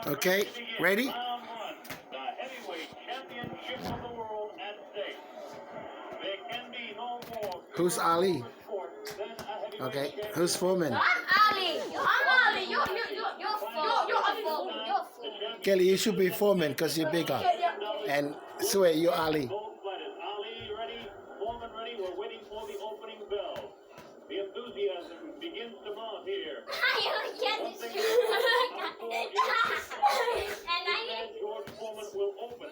Okay, ready? The heavyweight championship of the world at stake. There can be no more. Who's Ali? Okay, who's Foreman? I'm Ali. I'm Ali. You're Foreman. Kelly, you should be Foreman because you're bigger. And Sue, you're Ali. Ali ready, Foreman ready. We're waiting for the opening bell. The enthusiasm begins to mount here. I can't see. And I George Foreman will open.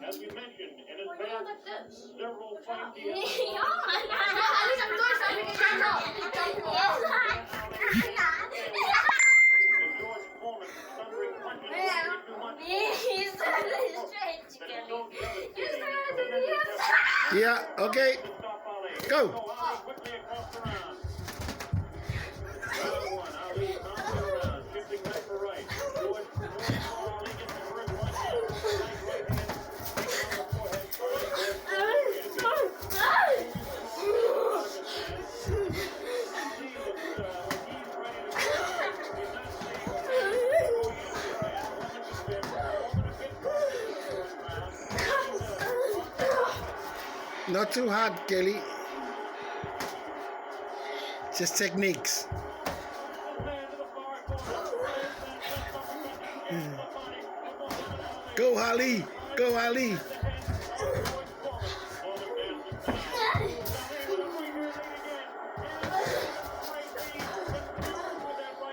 As we mentioned in advance, several fights he has George Foreman thundering punches Yeah, okay, go. quickly across the round. Round one, Ali mounts around, shifting left for right. George Ali gets the first one. Right hand, Not too hard, Kelly. Just techniques. Go, Ali. Go, Ali.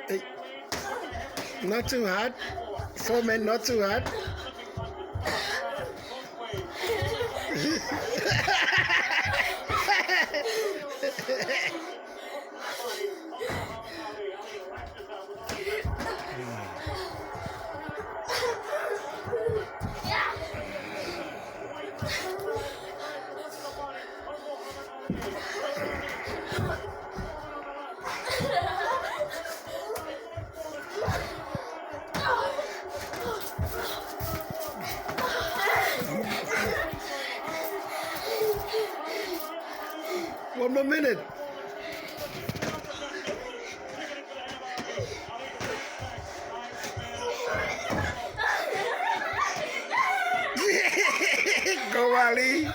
Hey. Not too hard. Foreman, not too hard. One more minute. Go, Ali.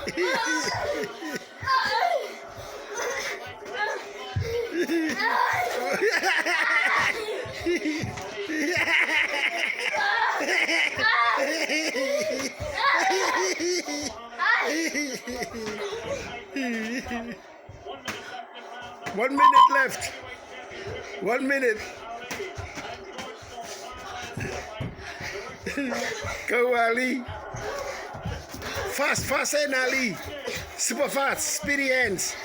One minute left. 1 minute. Go, Ali. Fast, fast and Ali. Super fast, speedy hands.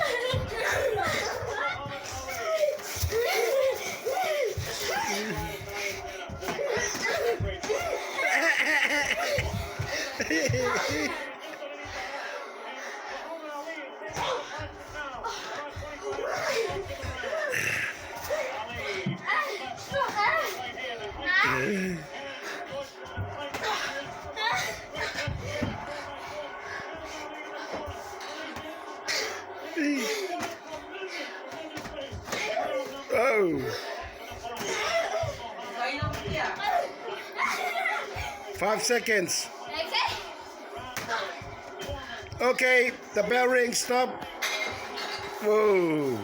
Oh. 5 seconds. Okay, the bell rings. Stop. Whoa.